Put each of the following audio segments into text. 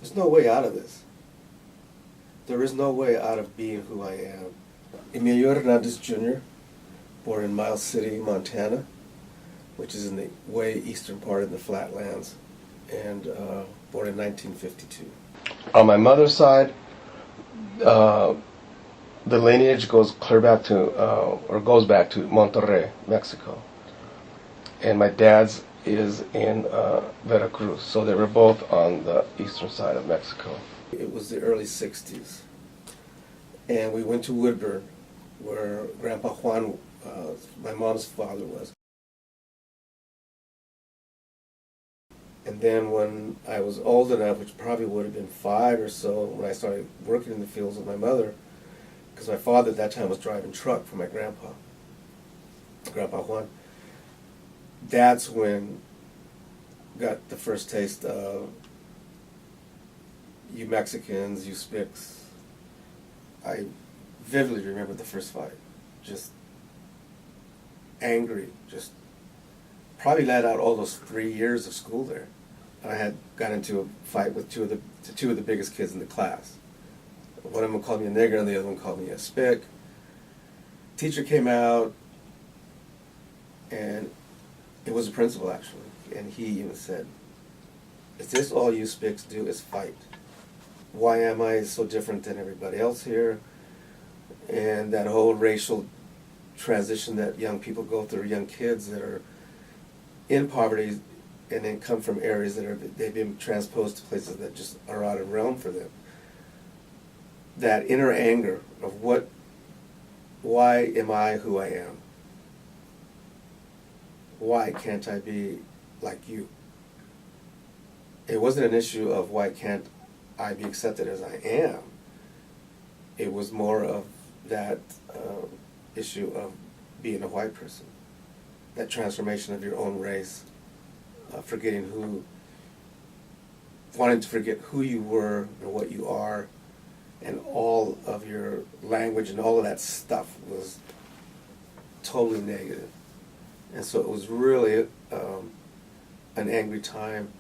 There's no way out of this. There is no way out of being who I am. Emilio Hernandez Jr., born in Miles City, Montana, which is in the way eastern part of the Flatlands, and born in 1952. On my mother's side, the lineage goes clear back to, or goes back to Monterrey, Mexico. And my dad's is in Veracruz, so they were both on the eastern side of Mexico. It was the early 60s, and we went to Woodburn, where Grandpa Juan, my mom's father, was. And then when I was old enough, which probably would have been 5 or so, when I started working in the fields with my mother, because my father at that time was driving truck for my Grandpa Juan, that's when got the first taste of you Mexicans, you Spics. I vividly remember the first fight. Just angry, just probably let out all those 3 years of school there. And I had got into a fight with two of the biggest kids in the class. One of them called me a nigger and the other one called me a Spic. Teacher came out, and it was the principal actually, and he even said, "Is this all you Spics do is fight? Why am I so different than everybody else here?" And that whole racial transition that young people go through, young kids that are in poverty and then come from areas that they've been transposed to places that just are out of realm for them. That inner anger of why am I who I am? Why can't I be like you? It wasn't an issue of why can't I be accepted as I am. It was more of that issue of being a white person. That transformation of your own race, wanting to forget who you were and what you are, and all of your language and all of that stuff was totally negative. And so it was really an angry time,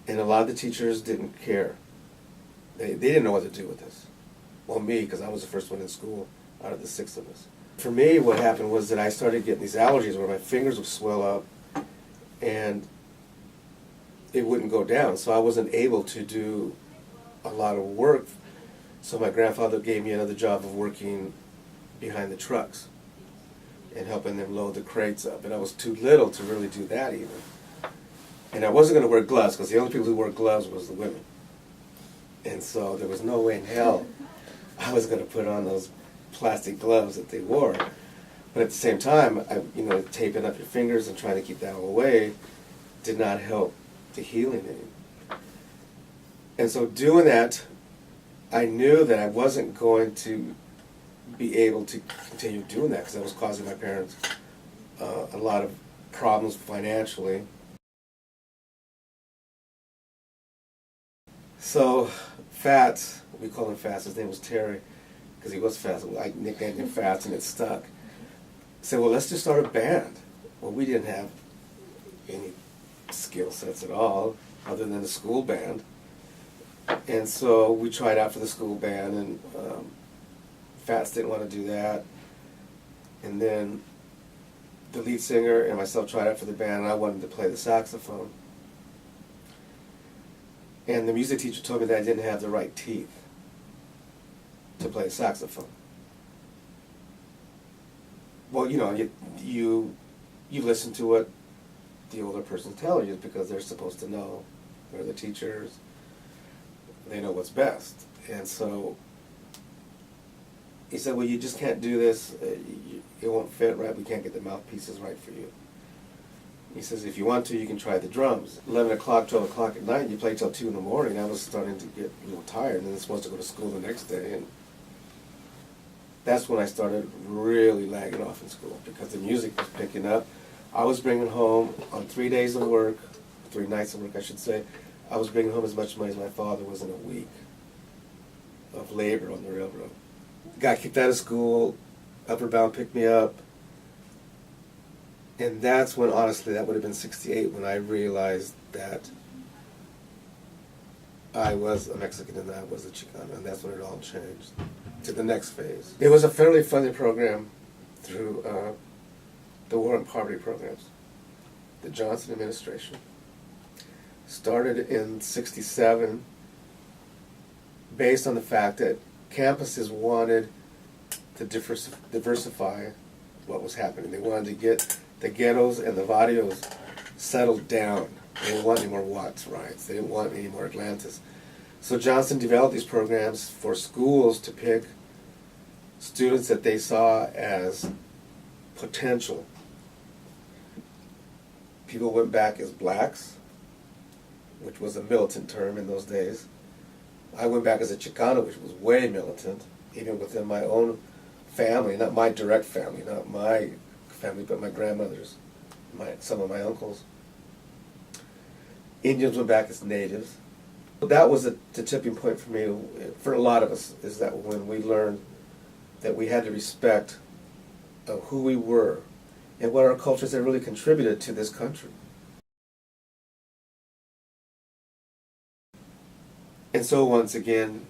and a lot of the teachers didn't care. They didn't know what to do with this. Well, me, because I was the first one in school out of the 6 of us. For me, what happened was that I started getting these allergies where my fingers would swell up, and it wouldn't go down. So I wasn't able to do a lot of work. So my grandfather gave me another job of working behind the trucks and helping them load the crates up. And I was too little to really do that even. And I wasn't going to wear gloves, because the only people who wore gloves was the women. And so there was no way in hell I was going to put on those plastic gloves that they wore. But at the same time, taping up your fingers and trying to keep that all away did not help the healing any. And so doing that, I knew that I wasn't going to be able to continue doing that, because I was causing my parents a lot of problems financially. So Fats, we call him Fats, his name was Terry, because he was fast. I nicknamed him Fats and it stuck. Said, well, let's just start a band. Well, we didn't have any skill sets at all, other than the school band. And so we tried out for the school band, and Fats didn't want to do that. And then the lead singer and myself tried out for the band, and I wanted to play the saxophone. And the music teacher told me that I didn't have the right teeth to play saxophone. Well, you listen to what the older person's telling you, because they're supposed to know. They're the teachers. They know what's best. And so he said, well, you just can't do this. It won't fit right. We can't get the mouthpieces right for you. He says, if you want to, you can try the drums. 11 o'clock, 12 o'clock at night, you play till 2 in the morning. I was starting to get a little tired, and then supposed to go to school the next day. And that's when I started really lagging off in school, because the music was picking up. I was bringing home, on 3 days of work, 3 nights of work, I should say, I was bringing home as much money as my father was in a week of labor on the railroad. Got kicked out of school, Upper Bound picked me up, and that's when, honestly, that would have been 68, when I realized that I was a Mexican and I was a Chicano, and that's when it all changed to the next phase. It was a federally funded program through the War and Poverty programs. The Johnson administration started in '67 based on the fact that campuses wanted to diversify what was happening. They wanted to get the ghettos and the barrios settled down. They didn't want any more Watts riots. They didn't want any more Atlantis. So Johnson developed these programs for schools to pick students that they saw as potential. People went back as blacks, which was a militant term in those days. I went back as a Chicano, which was way militant, even within my own family, not my direct family, not my family, but my grandmother's, some of my uncles. Indians went back as natives. That was the tipping point for me, for a lot of us, is that when we learned that we had to respect who we were and what our cultures had really contributed to this country. And so once again,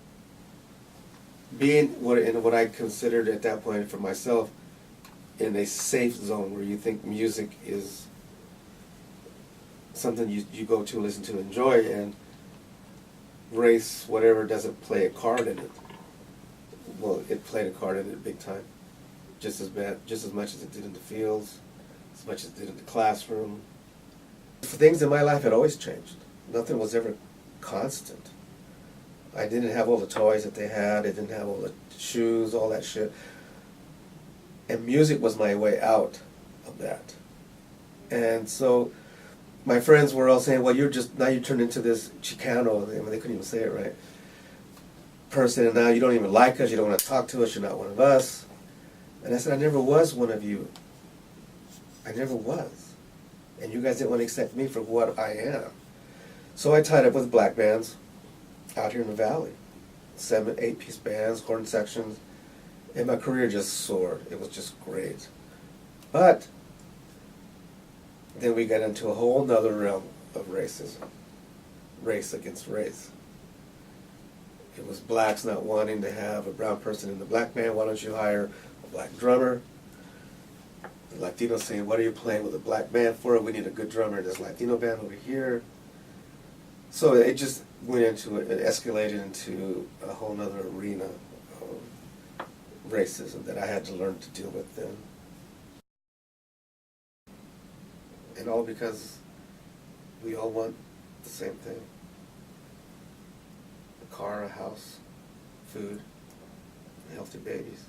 being what I considered at that point for myself in a safe zone where you think music is something you go to, listen to, enjoy, and race, whatever, doesn't play a card in it. Well, it played a card in it big time. Just as much as it did in the fields, as much as it did in the classroom. Things in my life had always changed. Nothing was ever constant. I didn't have all the toys that they had. I didn't have all the shoes, all that shit. And music was my way out of that. And so my friends were all saying, well, now you turned into this Chicano, they couldn't even say it right, person, and now you don't even like us, you don't want to talk to us, you're not one of us. And I said, I never was one of you. I never was. And you guys didn't want to accept me for what I am. So I tied up with black bands out here in the valley. 7, 8-piece bands, horn sections, and my career just soared. It was just great. But then we got into a whole nother realm of racism. Race against race. It was blacks not wanting to have a brown person in the black band. Why don't you hire a black drummer? The Latinos saying, what are you playing with a black band for? We need a good drummer in this Latino band over here. So it just went into it escalated into a whole nother arena of racism that I had to learn to deal with then. And all because we all want the same thing. A car, a house, food, and healthy babies.